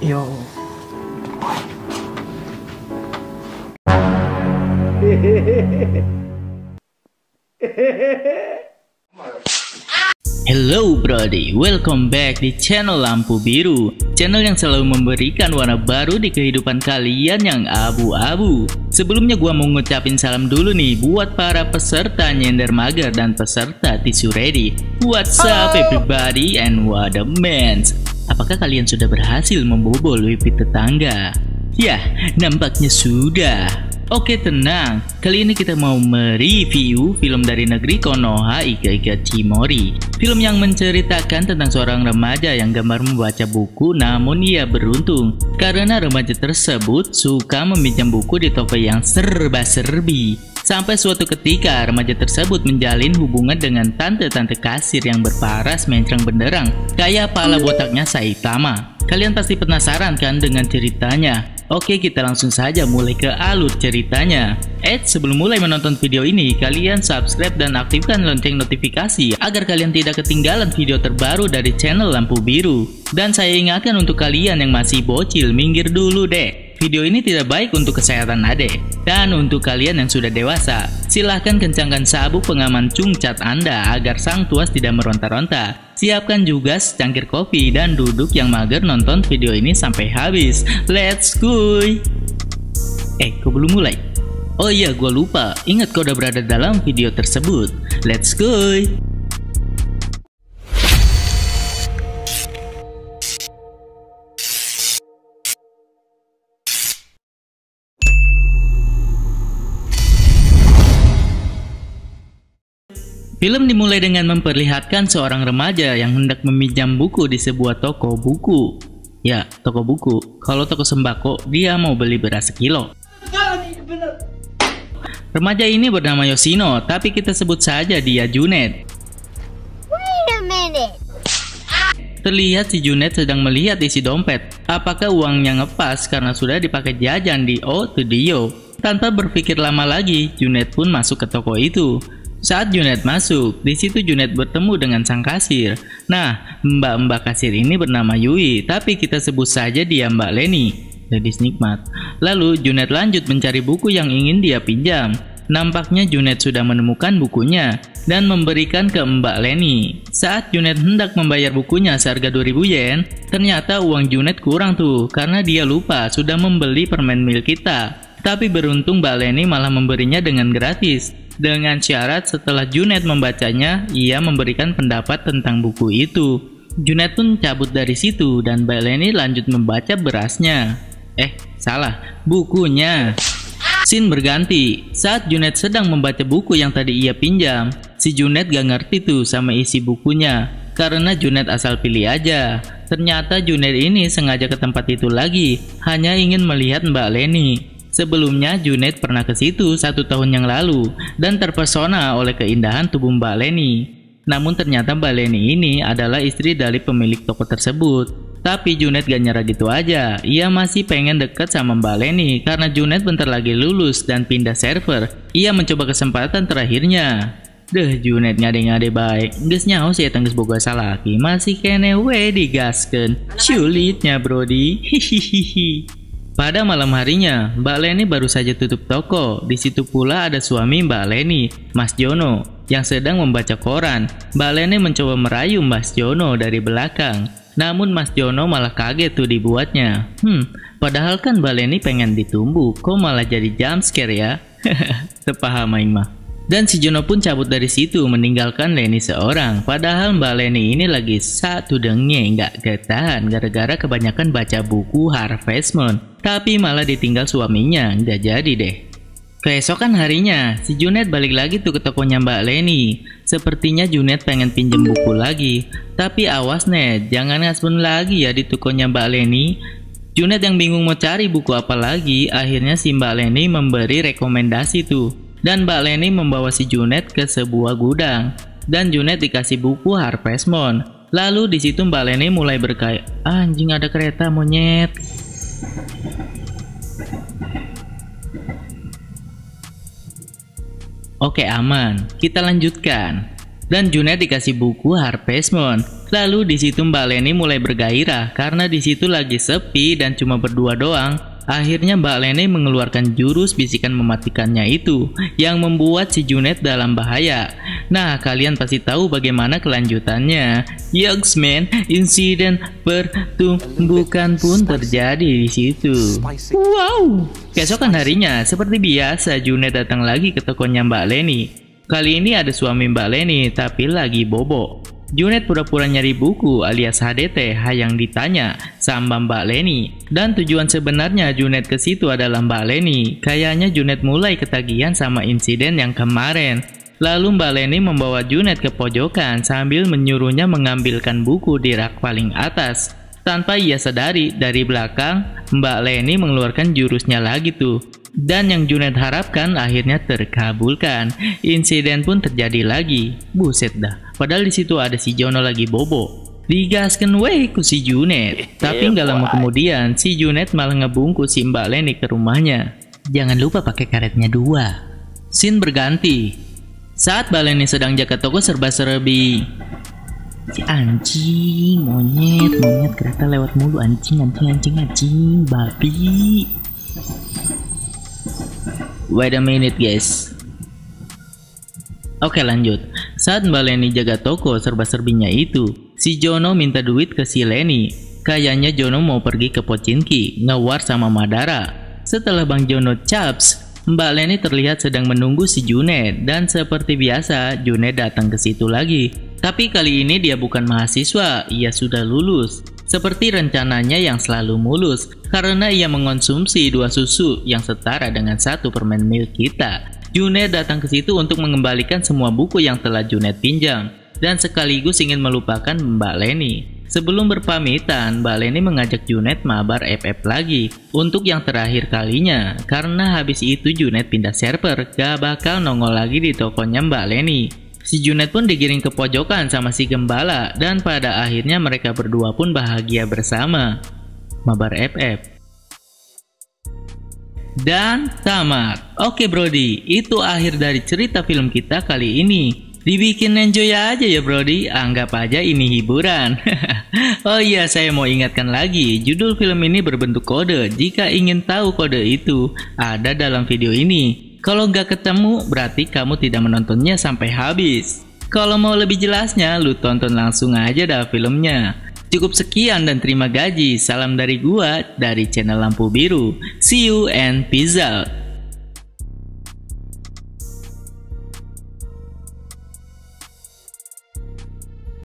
Yo. Hello Brody, welcome back di channel Lampu Biru. Channel yang selalu memberikan warna baru di kehidupan kalian yang abu-abu. Sebelumnya gua mau ngucapin salam dulu nih buat para peserta nyender mager dan peserta tisu ready. What's up everybody and what a mans. Apakah kalian sudah berhasil membobol wifi tetangga? Yah, nampaknya sudah. Oke tenang, kali ini kita mau mereview film dari negeri Konoha Ika Higashimori. Film yang menceritakan tentang seorang remaja yang gemar membaca buku, namun ia beruntung karena remaja tersebut suka meminjam buku di toko yang serba-serbi. Sampai suatu ketika remaja tersebut menjalin hubungan dengan tante-tante kasir yang berparas mencreng benderang kayak pala botaknya Saitama. Kalian pasti penasaran kan dengan ceritanya? Oke, kita langsung saja mulai ke alur ceritanya. Sebelum mulai menonton video ini, kalian subscribe dan aktifkan lonceng notifikasi agar kalian tidak ketinggalan video terbaru dari channel Lampu Biru. Dan saya ingatkan untuk kalian yang masih bocil, minggir dulu deh. Video ini tidak baik untuk kesehatan adek. Dan untuk kalian yang sudah dewasa, silahkan kencangkan sabuk pengaman cungcat Anda agar sang tuas tidak meronta-ronta. Siapkan juga secangkir kopi dan duduk yang mager nonton video ini sampai habis. Let's go! Kok belum mulai? Oh iya, gue lupa. Ingat kau udah berada dalam video tersebut. Let's go! Film dimulai dengan memperlihatkan seorang remaja yang hendak meminjam buku di sebuah toko buku. Ya, toko buku. Kalau toko sembako, dia mau beli beras sekilo. Remaja ini bernama Yoshino, tapi kita sebut saja dia Junet. Wait a minute. Terlihat si Junet sedang melihat isi dompet. Apakah uangnya ngepas karena sudah dipakai jajan di Otudio? Tanpa berpikir lama lagi, Junet pun masuk ke toko itu. Saat Junet masuk, di situ Junet bertemu dengan sang kasir. Nah, mbak-mbak kasir ini bernama Yui, tapi kita sebut saja dia Mbak Leni, gadis nikmat. Lalu Junet lanjut mencari buku yang ingin dia pinjam. Nampaknya Junet sudah menemukan bukunya dan memberikan ke Mbak Leni. Saat Junet hendak membayar bukunya seharga 2000 yen, ternyata uang Junet kurang tuh karena dia lupa sudah membeli permen mil kita. Tapi beruntung Mbak Leni malah memberinya dengan gratis. Dengan syarat setelah Junet membacanya, ia memberikan pendapat tentang buku itu. Junet pun cabut dari situ dan Mbak Leni lanjut membaca berasnya. Salah, bukunya. Scene berganti. Saat Junet sedang membaca buku yang tadi ia pinjam, si Junet gak ngerti tuh sama isi bukunya. Karena Junet asal pilih aja. Ternyata Junet ini sengaja ke tempat itu lagi, hanya ingin melihat Mbak Leni. Sebelumnya Junet pernah ke situ 1 tahun yang lalu dan terpesona oleh keindahan tubuh Mbak Leni. Namun ternyata Mbak Leni ini adalah istri dari pemilik toko tersebut. Tapi Junet gak nyerah gitu aja, ia masih pengen deket sama Mbak Leni karena Junet bentar lagi lulus dan pindah server. Ia mencoba kesempatan terakhirnya. Junet ngade-ngade baik, geus nyaho sih tangges boga salaki, masih kene we digaskeun. Sulitnya brody. Hihihi. Pada malam harinya, Mbak Leni baru saja tutup toko. Di situ pula ada suami Mbak Leni, Mas Jono, yang sedang membaca koran. Mbak Leni mencoba merayu Mas Jono dari belakang. Namun Mas Jono malah kaget tuh dibuatnya. Padahal kan Mbak Leni pengen ditumbuk, kok malah jadi jump scare ya? Sepaham aing mah. Dan si Jono pun cabut dari situ meninggalkan Leni seorang. Padahal Mbak Leni ini lagi satu dengnya nggak ketahan gara-gara kebanyakan baca buku Harvest Moon. Tapi malah ditinggal suaminya, nggak jadi deh. Keesokan harinya, si Junet balik lagi tuh ke tokonya Mbak Leni. Sepertinya Junet pengen pinjem buku lagi. Tapi awas net, jangan ngaspun lagi ya di tokonya Mbak Leni. Junet yang bingung mau cari buku apa lagi, akhirnya si Mbak Leni memberi rekomendasi tuh. Dan Mbak Leni membawa si Junet ke sebuah gudang. Dan Junet dikasih buku Harvest Moon. Lalu di situ Mbak Leni mulai berkaya. Anjing ada kereta monyet. Oke aman, kita lanjutkan. dan Junet dikasih buku Harvest Moon. Lalu di situ Mbak Leni mulai bergairah karena di situ lagi sepi dan cuma berdua doang. Akhirnya Mbak Leni mengeluarkan jurus bisikan mematikannya itu yang membuat si Junet dalam bahaya. Nah, kalian pasti tahu bagaimana kelanjutannya. Yucks man, insiden pertumbukan pun terjadi di situ. Wow. Keesokan harinya, seperti biasa Junet datang lagi ke tokonya Mbak Leni. Kali ini ada suami Mbak Leni tapi lagi bobo. Junet pura-pura nyari buku alias HDT yang ditanya sama Mbak Leni. Dan tujuan sebenarnya Junet ke situ adalah Mbak Leni. Kayaknya Junet mulai ketagihan sama insiden yang kemarin. Lalu Mbak Leni membawa Junet ke pojokan sambil menyuruhnya mengambilkan buku di rak paling atas. Tanpa ia sadari, dari belakang Mbak Leni mengeluarkan jurusnya lagi tuh. Dan yang Junet harapkan akhirnya terkabulkan. Insiden pun terjadi lagi. Buset dah. Padahal di situ ada si Jono lagi bobo. Digaskan weh ku si Junet. Tapi nggak lama kemudian si Junet malah ngebungkus si Mbak Leni ke rumahnya. Jangan lupa pakai karetnya 2. Scene berganti. Saat Mbak Leni sedang jaga toko serba-serbi. Si anjing, monyet kereta lewat mulu, anjing, babi. Wait a minute guys. Oke lanjut. Saat Mbak Leni jaga toko serba-serbinya itu, si Jono minta duit ke si Leni. Kayaknya Jono mau pergi ke Pochinki, ngewar sama Madara. Setelah Bang Jono caps, Mbak Leni terlihat sedang menunggu si Junet. Dan seperti biasa, Junet datang ke situ lagi. Tapi kali ini dia bukan mahasiswa, ia sudah lulus. Seperti rencananya yang selalu mulus, karena ia mengonsumsi 2 susu yang setara dengan 1 permen milk kita. Junet datang ke situ untuk mengembalikan semua buku yang telah Junet pinjam, dan sekaligus ingin melupakan Mbak Leni. Sebelum berpamitan, Mbak Leni mengajak Junet mabar FF lagi, untuk yang terakhir kalinya, karena habis itu Junet pindah server, gak bakal nongol lagi di tokonya Mbak Leni. Si Junet pun digiring ke pojokan sama si Gembala, dan pada akhirnya mereka berdua pun bahagia bersama. Mabar FF. Dan tamat. Oke Brody, itu akhir dari cerita film kita kali ini. Dibikin enjoy aja ya Brody, anggap aja ini hiburan. Oh iya, saya mau ingatkan lagi, judul film ini berbentuk kode. Jika ingin tahu kode itu, ada dalam video ini. Kalau nggak ketemu, berarti kamu tidak menontonnya sampai habis. Kalau mau lebih jelasnya, lu tonton langsung aja dah filmnya. Cukup sekian dan terima gaji. Salam dari gua, dari channel Lampu Biru. See you and peace out.